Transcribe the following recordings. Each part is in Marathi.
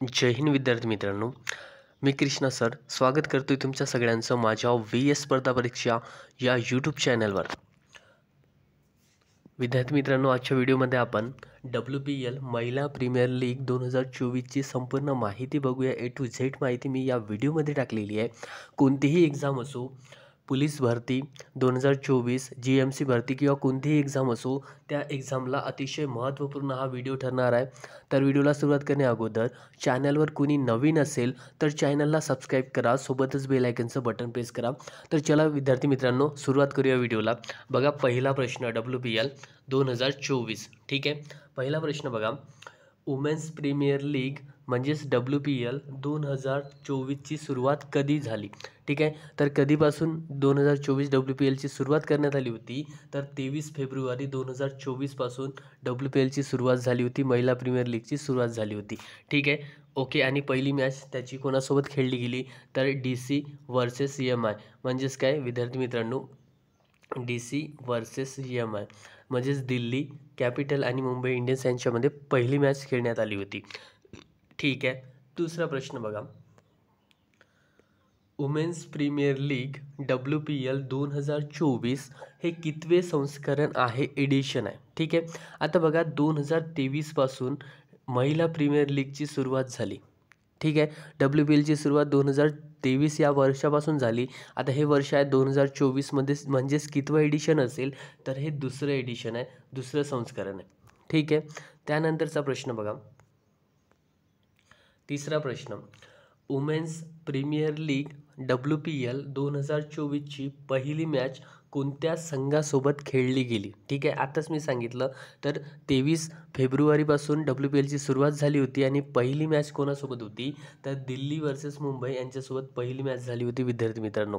जय हिंद विद्यार्थी मित्रांनो, मी कृष्णा सर स्वागत करतोय तुमच्या सगळ्यांचं माझ्या VS स्पर्धा परीक्षा या यूट्यूब चॅनलवर। विद्यार्थी मित्रांनो, आजच्या व्हिडिओमध्ये आपण WPL महिला प्रीमियर लीग 2024ची संपूर्ण माहिती बघूया। A to Z माहिती मी या व्हिडिओमध्ये टाकलेली आहे। कोणतीही एक्झाम असो, पोलीस भरती 2024, GMC भरती किंवा कोणतीही एक्झाम असो, त्या एक्झामला अतिशय महत्त्वपूर्ण हा व्हिडिओ ठरणार आहे। तर व्हिडिओला सुरुवात करण्या अगोदर चॅनलवर कोणी नवीन असेल तर चॅनलला सबस्क्राईब करा, सोबतच बेल आयकनचं बटन प्रेस करा। तर चला विद्यार्थी मित्रांनो, सुरुवात करूया व्हिडिओला। बघा, पहिला प्रश्न WPL 2024, ठीक आहे। पहिला प्रश्न बघा, वुमेन्स प्रीमियर लीग म्हणजेच WPL 2024ची सुरुवात कधी झाली, ठीक आहे। तर कधीपासून 2024 WPLची सुरुवात करण्यात आली होती, तर 23 फेब्रुवारी 2024 पासून WPLची सुरुवात झाली होती, महिला प्रीमियर लीगची सुरुवात झाली होती, ठीक आहे। ओके, आणि पहिली मॅच त्याची कोणासोबत खेळली गेली, तर DC वर्सेस MI म्हणजेच काय विद्यार्थी मित्रांनो, DC वर्सेस MI म्हणजेच दिल्ली कॅपिटल आणि मुंबई इंडियन्स यांच्यामध्ये पहिली मॅच खेळण्यात आली होती, ठीक आहे। दुसरा प्रश्न बघा, वुमेन्स प्रीमियर लीग WPL 2024 हे कितवे संस्करण आहे, एडिशन आहे, ठीक आहे। आता बघा, 2023 पासून महिला प्रीमियर लीगची सुरुवात झाली, ठीक आहे। WPLची सुरुवात 2023 या वर्षापासून झाली। आता हे वर्ष आहे 2024मध्ये, म्हणजेच कितवं एडिशन असेल, तर हे दुसरं एडिशन आहे, दुसरं संस्करण आहे, ठीक आहे। त्यानंतरचा प्रश्न बघा, तिसरा प्रश्न, वुमेन्स प्रीमियर लीग WPL 2024ची पहिली मॅच कोणत्या संघासोबत खेळली गेली, ठीक आहे। आताच मी सांगितलं, तर 23 फेब्रुवारीपासून WPLची सुरुवात झाली होती आणि पहिली मॅच कोणासोबत होती, तर दिल्ली वर्सेस मुंबई यांच्यासोबत पहिली मॅच झाली होती विद्यार्थी मित्रांनो,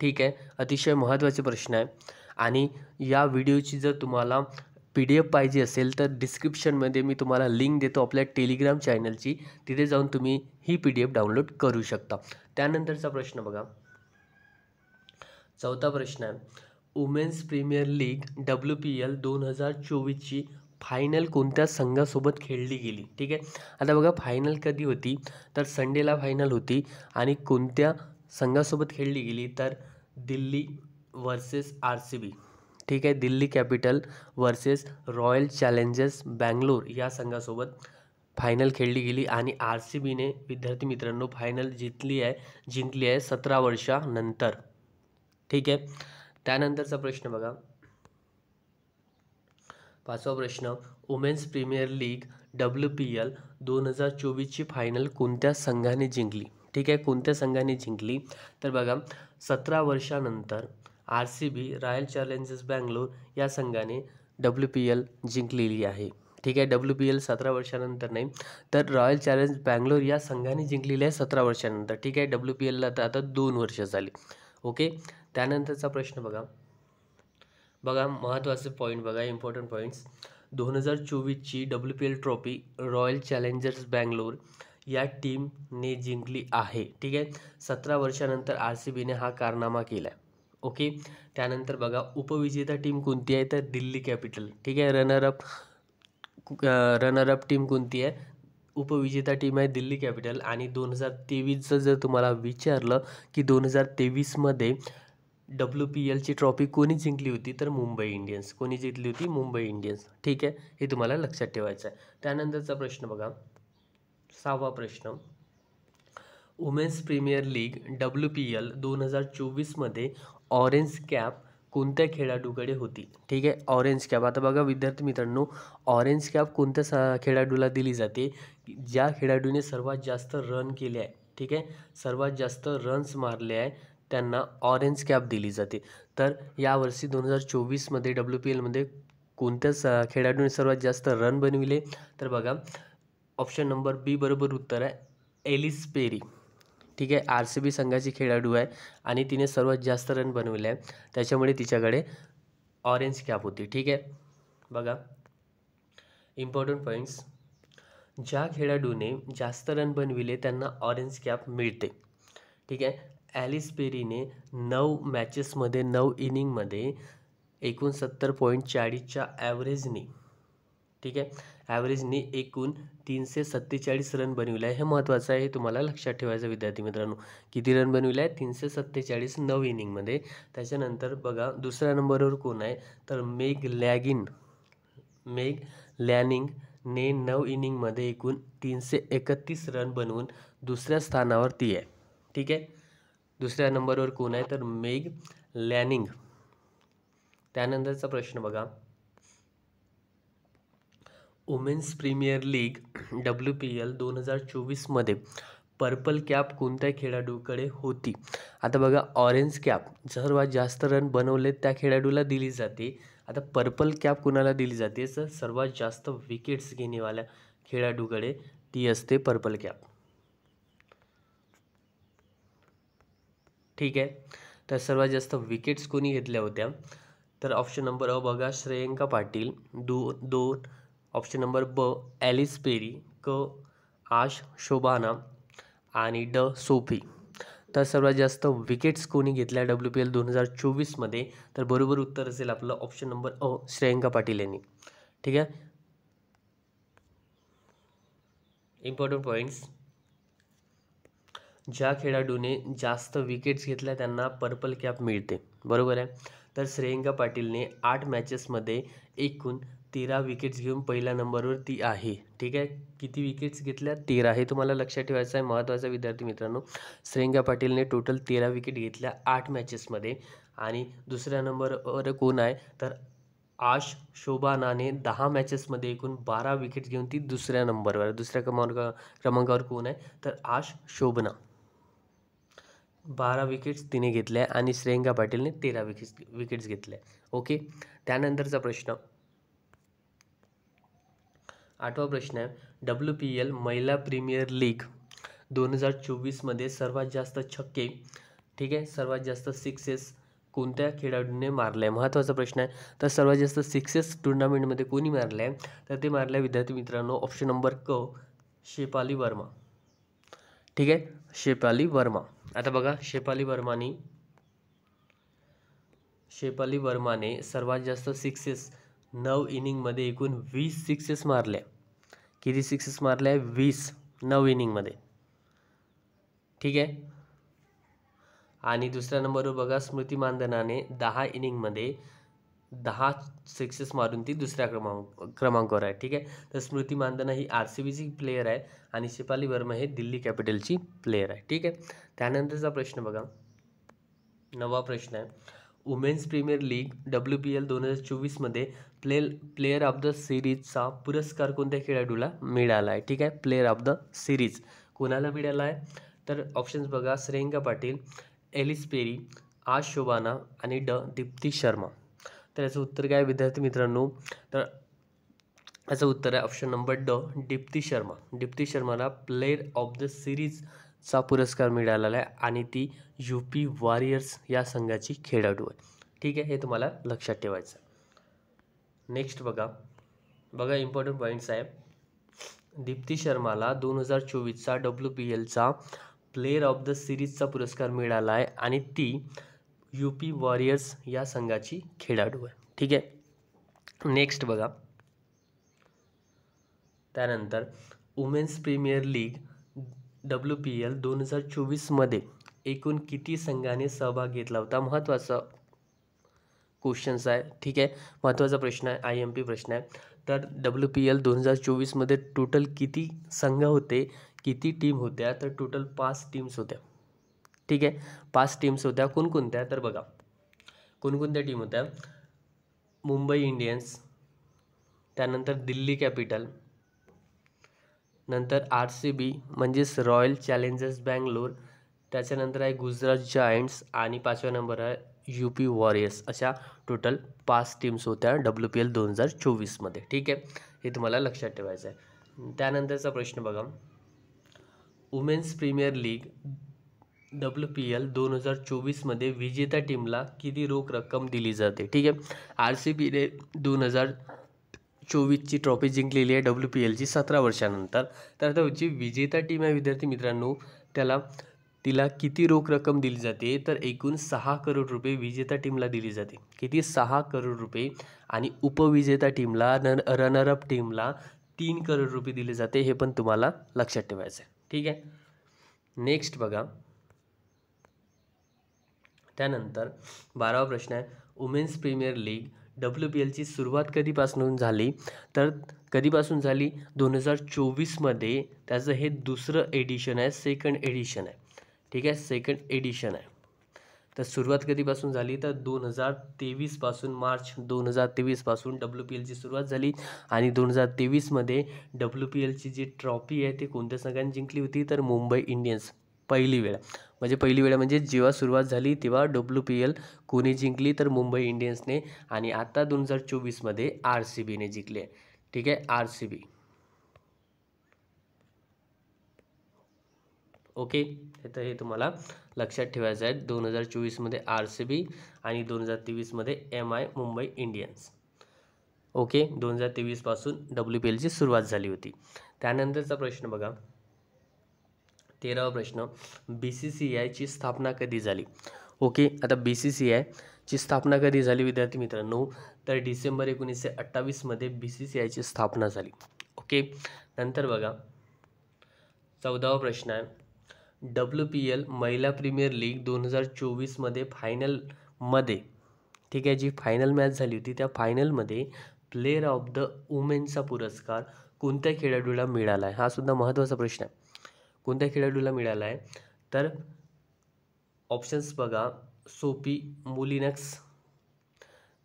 ठीक आहे। अतिशय महत्त्वाचे प्रश्न आहे आणि या व्हिडिओची जर तुम्हाला PDF पाहिजे असेल तर डिस्क्रिप्शनमध्ये मी तुम्हाला लिंक देतो आपल्या टेलिग्राम चॅनलची, तिथे जाऊन तुम्ही ही PDF डाउनलोड करू शकता। त्यानंतरचा प्रश्न बघा, चौथा प्रश्न आहे, वुमेन्स प्रीमियर लीग WPL 2024ची फायनल कोणत्या संघासोबत खेळली गेली, ठीक आहे। आता बघा, फायनल कधी होती, तर संडेला फायनल होती आणि कोणत्या संघासोबत खेळली गेली, तर दिल्ली वर्सेस RCB, ठीक आहे। Delhi capital versus royal Challengers Bangalore या संघासोबत फायनल खेळली गेली आणि RCBने विद्यार्थी मित्रांनो फायनल जिंकली आहे 17 वर्षानंतर, ठीक आहे। त्यानंतरचा प्रश्न बघा, पाचवा प्रश्न, वुमेन्स प्रीमियर लीग WPL 2024ची फायनल कोणत्या संघाने जिंकली, ठीक आहे। कोणत्या संघाने जिंकली, तर बघा, 17 वर्षानंतर RCB रॉयल चॅलेंजर्स बँगलोर या संघाने WPL जिंकलेली आहे, ठीक आहे। WPL 17 वर्षानंतर नाही, तर रॉयल चॅलेंज बँगलोर या संघाने जिंकलेली आहे 17 वर्षानंतर, ठीक आहे। WPLला आता 2 वर्ष झाली, ओके। त्यानंतरचा प्रश्न बघा, महत्त्वाचे पॉईंट बघा, इम्पॉर्टंट पॉईंट्स, 2024ची WPL trophy Royal Challengers Bangalore या टीमने जिंकली आहे, ठीक आहे। 17 वर्षानंतर RCBने हा कारनामा केला आहे, ओके। त्यानंतर बघा, उपविजेता टीम कोणती आहे, तर दिल्ली कॅपिटल, ठीक आहे। रनरअप टीम कोणती आहे, उपविजेता टीम आहे दिल्ली कॅपिटल। आणि 2023चं जर तुम्हाला विचारलं की 2023मध्ये WPLची ट्रॉफी कोणी जिंकली होती, तर मुंबई इंडियन्स। कोणी जिंकली होती, मुंबई इंडियन्स, ठीक आहे। हे तुम्हाला लक्षात ठेवायचं आहे। त्यानंतरचा प्रश्न बघा, सहावा प्रश्न, वुमेन्स प्रीमियर लीग WPL 2024मध्ये ऑरेंज कॅप कोणत्या खेळाडूकडे होती, ठीक आहे। ऑरेंज कॅप, आता बघा विद्यार्थी मित्रांनो, ऑरेंज कॅप कोणत्या खेळाडूला दिली जाते, ज्या खेळाडूने सर्वात जास्त रन केले आहे, ठीक आहे, सर्वात जास्त रन्स मारले आहे, त्यांना ऑरेंज कॅप दिली जाते। तर यावर्षी 2024मध्ये WPLमध्ये कोणत्या खेळाडूने सर्वात जास्त रन बनविले, तर बघा, ऑप्शन नंबर B बरोबर उत्तर आहे, एलिस पेरी, ठीक आहे। RCB संघाची खेळाडू आहे आणि तिने सर्वात जास्त रन बनवले आहे, त्याच्यामुळे तिच्याकडे ऑरेंज कॅप होती, ठीक आहे। बघा, इम्पॉर्टंट पॉईंट्स, ज्या खेळाडूने जास्त रन बनविले त्यांना ऑरेंज कॅप मिळते, ठीक आहे। ॲलिस पेरीने 9 मॅचेसमध्ये 9 इनिंगमध्ये 69.40च्या ॲव्हरेजने ठीक आहे. ॲव्हरेजने एकूण 347 रन बनविले आहे. हे महत्त्वाचं आहे, हे तुम्हाला लक्षात ठेवायचं विद्यार्थी मित्रांनो. किती रन बनविले आहे? 347 9 इनिंगमध्ये. त्याच्यानंतर बघा दुसऱ्या नंबरवर कोण आहे, तर मेग लॅनिंगने 9 इनिंगमध्ये एकूण 331 रन बनवून दुसऱ्या स्थानावर ती आहे. ठीक आहे. दुसऱ्या नंबरवर कोण आहे, तर मेग लॅनिंग. त्यानंतरचा प्रश्न बघा, वुमेन्स प्रीमियर लीग WPL 2024मध्ये पर्पल कॅप कोणत्या खेळाडूकडे होती? आता बघा, ऑरेंज कॅप सर्वात जास्त रन बनवले त्या खेळाडूला दिली जाते. आता पर्पल कॅप कुणाला दिली जाते, तर सर्वात जास्त विकेट्स घेण्यावाल्या खेळाडूकडे ती असते पर्पल कॅप. ठीक आहे. तर सर्वात जास्त विकेट्स कोणी घेतल्या होत्या, तर ऑप्शन नंबर अ बघा श्रेयंका पाटील, 2. ऑप्शन नंबर ब ॲलिस पेरी, क आश शोभाना आणि ड सोफी. तर सर्वात जास्त विकेट्स कोणी घेतल्या WPL 2024मध्ये, तर बरोबर उत्तर असेल आपलं ऑप्शन नंबर अ श्रेयंका पाटील यांनी. ठीक आहे. इम्पॉर्टंट पॉईंट्स, ज्या खेळाडूने जास्त विकेट्स घेतल्या त्यांना पर्पल कॅप मिळते. बरोबर आहे. तर श्रेयंका पाटीलने 8 मॅचेसमध्ये एकूण 13 विकेट्स घेऊन पहिल्या नंबरवर ती आहे. ठीक आहे. किती विकेट्स घेतल्या? 13. हे तुम्हाला लक्षात ठेवायचं आहे, महत्त्वाचा विद्यार्थी मित्रांनो. श्रेयंका पाटीलने टोटल 13 विकेट घेतल्या 8 मॅचेसमध्ये. आणि दुसऱ्या नंबरवर कोण आहे, तर आश शोभानाने 10 मॅचेसमध्ये एकूण 12 विकेट्स घेऊन ती दुसऱ्या नंबरवर. दुसऱ्या क्रमांकावर कोण आहे, तर आश शोभना. 12 विकेट्स तिने घेतल्या आणि श्रेयंका पाटीलने 13 विकेट्स घेतल्या. ओके. त्यानंतरचा प्रश्न, 8वा प्रश्न आहे, WPL महिला प्रीमियर लीग 2024मध्ये सर्वात जास्त छक्के, ठीक आहे, सर्वात जास्त सिक्सेस कोणत्या खेळाडूने मारले आहे? महत्त्वाचा प्रश्न आहे. तर सर्वात जास्त सिक्सेस टुर्नामेंटमध्ये कोणी मारले आहे, तर ते मारले विद्यार्थी मित्रांनो ऑप्शन नंबर क शेफाली वर्मा. ठीक आहे. शेफाली वर्मा. आता बघा, शेफाली वर्माने सर्वात जास्त सिक्सेस 9 इनिंगमध्ये एकूण 20 सिक्सेस मारल्या. किती सिक्सेस मारल्या? 20 9 इनिंगमध्ये. ठीक आहे. आणि दुसऱ्या नंबरवर बघा स्मृती मानधनाने 10 इनिंगमध्ये 10 सिक्सेस मारून ती दुसऱ्या क्रमांकावर आहे. ठीक आहे. तर स्मृती मानधना ही RCBची प्लेयर आहे आणि शेफाली वर्मा हे दिल्ली कॅपिटलची प्लेयर आहे. ठीक आहे. त्यानंतरचा प्रश्न बघा, 9वा प्रश्न आहे, वुमेन्स प्रीमियर लीग WPL 2024मध्ये प्लेयर ऑफ द सिरीजचा पुरस्कार कोणत्या खेळाडूला मिळाला आहे? ठीक आहे. प्लेयर ऑफ द सिरीज कोणाला मिळाला आहे, तर ऑप्शन्स बघा श्रेयंका पाटील, ॲलिस पेरी, आश शोभाना आणि दीप्ती शर्मा. तर याचं उत्तर काय विद्यार्थी मित्रांनो, तर याचं उत्तर आहे ऑप्शन नंबर ड दीप्ती शर्मा. दीप्ती शर्माला प्लेयर ऑफ द सिरीजचा पुरस्कार मिळालेला आहे आणि ती UP वॉरियर्स या संघाची खेळाडू आहे. ठीक आहे. हे तुम्हाला लक्षात ठेवायचं. नेक्स्ट बघा इम्पॉर्टंट पॉईंट्स आहे. दीप्ती शर्माला 2024चा WPLचा प्लेयर ऑफ द सिरीजचा पुरस्कार मिळाला आहे आणि ती UP वॉरियर्स या संघाची खेळाडू आहे. ठीक आहे. नेक्स्ट बघा, त्यानंतर वुमेन्स प्रीमियर लीग WPL 2024मध्ये एकूण किती संघाने सहभाग घेतला होता? महत्त्वाचा क्वेश्चन्स आहे. ठीक आहे. महत्त्वाचा प्रश्न आहे, IMP प्रश्न आहे. तर WPL 2024मध्ये टोटल किती संघ होते, किती टीम होत्या, तर टोटल 5 टीम्स होत्या. ठीक आहे. 5 टीम्स होत्या. कोणकोणत्या, तर बघा कोणकोणत्या टीम होत्या, मुंबई इंडियन्स, त्यानंतर दिल्ली कॅपिटल, नंतर RCB म्हणजेच रॉयल चॅलेंजर्स बँगलोर, त्याच्यानंतर आहे गुजरात जायंट्स आणि 5व्या नंबर आहे UP वॉरियर्स. अशा टोटल 5 टीम्स होत्या WPL 2024मध्ये. ठीक आहे. हे तुम्हाला लक्षात ठेवायचं आहे. त्यानंतरचा प्रश्न बघा, वुमेन्स प्रीमियर लीग WPL 2024मध्ये विजेत्या टीमला किती रोख रक्कम दिली जाते? ठीक आहे. RCBने 2024ची ट्रॉफी जिंकलेली आहे WPLची 17 वर्षानंतर. तर आता जी विजेता टीम आहे विद्यार्थी मित्रांनो, त्याला तिला किती रोख रक्कम दिली जाते, तर एकूण 6 करोड रुपये विजेता टीमला दिली जाते. किती? 6 करोड रुपये. आणि उपविजेता टीमला रनरअप टीमला 3 करोड रुपये दिले जाते. हे पण तुम्हाला लक्षात ठेवायचं आहे. ठीक आहे. नेक्स्ट बघा, त्यानंतर 12वा प्रश्न आहे, वुमेन्स प्रीमियर लीग WPL ची सुरुवात कधीपासून झाली, तर कधीपासून झाली? 2024 मध्ये. त्याचं हे दुसरं एडिशन आहे, सेकंड एडिशन आहे. ठीक आहे, सेकंड एडिशन आहे. तर सुरुवात कधीपासून झाली, तर 2023 पासून, मार्च 2023 पासून WPL ची सुरुवात झाली. आणि 2023 मध्ये WPL ची जी ट्रॉफी आहे ती कोणत्या संघाने जिंकली होती, तर मुंबई इंडियन्स. पहिली वेळ म्हणजे जेव्हा सुरुवात झाली तेव्हा WPL कोणी जिंकली, तर मुंबई इंडियन्सने. आणि आता 2024 मध्ये RCBने जिंकली आहे. ठीक आहे, RCB. ओके, तर हे तुम्हाला लक्षात ठेवायचं आहे. 2024 मध्ये RCB आणि 2023 मध्ये MI मुंबई इंडियन्स. ओके, 2023 पासून WPL ची सुरुवात झाली होती. त्यानंतरचा प्रश्न बघा, 13वा प्रश्न, BCCI ची स्थापना कधी झाली? ओके, आता BCCI ची स्थापना कधी झाली विद्यार्थी मित्रांनो, तर डिसेंबर 1928 मध्ये BCCI ची स्थापना झाली. ओके, नंतर बघा 14वा प्रश्न आहे, WPL महिला प्रीमियर लीग 2024 मध्ये फायनलमध्ये, ठीक आहे, जी फायनल मॅच झाली होती त्या फायनलमध्ये प्लेयर ऑफ द वुमेनचा पुरस्कार कोणत्या खेळाडूला मिळाला आहे? हा सुद्धा महत्त्वाचा प्रश्न आहे. कोणत्या खेळाडूला मिळाला आहे, तर ऑप्शन्स बघा, सोफी मोलिनक्स,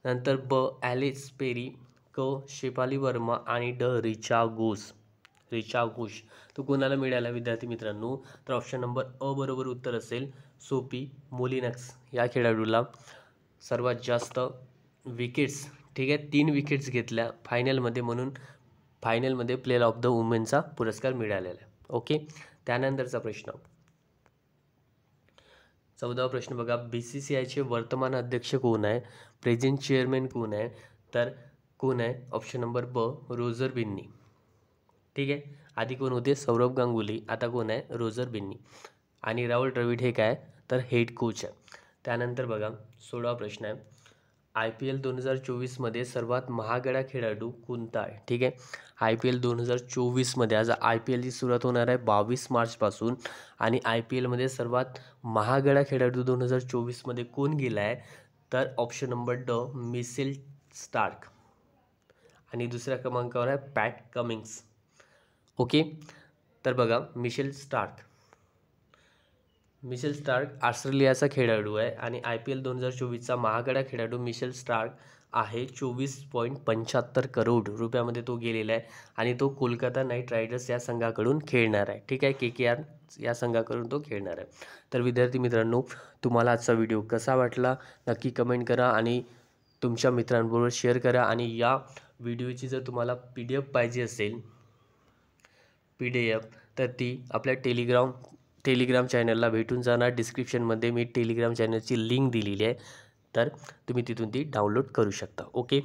नंतर ब ॲलिस पेरी, क शेफाली वर्मा आणि ड रिचा घोष. तो कोणाला मिळाला विद्यार्थी मित्रांनो, तर ऑप्शन नंबर अ बरोबर उत्तर असेल सोफी मोलिनक्स या खेळाडूला सर्वात जास्त विकेट्स, ठीक आहे, 3 विकेट्स घेतल्या फायनलमध्ये, म्हणून फायनलमध्ये प्लेयर ऑफ द वुमेनचा पुरस्कार मिळालेला आहे. ओके, त्यानंतरचा प्रश्न 14वा प्रश्न बघा, BCCIचे वर्तमान अध्यक्ष कोण आहे? प्रेझेंट चेअरमॅन कोण आहे? तर कोण आहे? ऑप्शन नंबर ब रोजर बिन्नी. ठीक आहे, आधी कोण होते? सौरभ गांगुली. आता कोण आहे? रोजर बिन्नी. आणि राहुल द्रविड हे काय, तर हेड कोच आहे. त्यानंतर बघा 16वा प्रश्न आहे, IPL 2024 मध्ये सर्वात महागडा खेळाडू कोणता आहे? ठीक आहे, IPL 2024 मध्ये, आज IPL ची सुरुवात होणार आहे 22 मार्च पासून. आणि IPL मध्ये सर्वात महागडा खेळाडू 2024 मध्ये कोण गेला आहे, तर ऑप्शन नंबर ड मिशेल स्टार्क. आणि दुसऱ्या क्रमांकावर आहे पॅट कमिन्स. ओके, तर बघा मिशेल स्टार्क ऑस्ट्रेलियाचा खेळाडू आहे. आणि IPL 2024चा महागडा खेळाडू मिशेल स्टार्क आहे. 24.75 करोड रुपयामध्ये तो गेलेला आहे. आणि तो कोलकाता नाईट रायडर्स या संघाकडून खेळणार आहे. ठीक आहे, KKR या संघाकडून तो खेळणार आहे. तर विद्यार्थी मित्रांनो, तुम्हाला आजचा व्हिडिओ कसा वाटला नक्की कमेंट करा आणि तुमच्या मित्रांबरोबर शेअर करा. आणि या व्हिडिओची जर तुम्हाला PDF पाहिजे असेल, PDF, तर ती आपल्या टेलिग्राम चॅनलला भेटून जाणार. डिस्क्रिप्शनमध्ये मी टेलिग्राम चॅनलची लिंक दिलेली आहे, तर तुम्ही तिथून ती डाउनलोड करू शकता. ओके.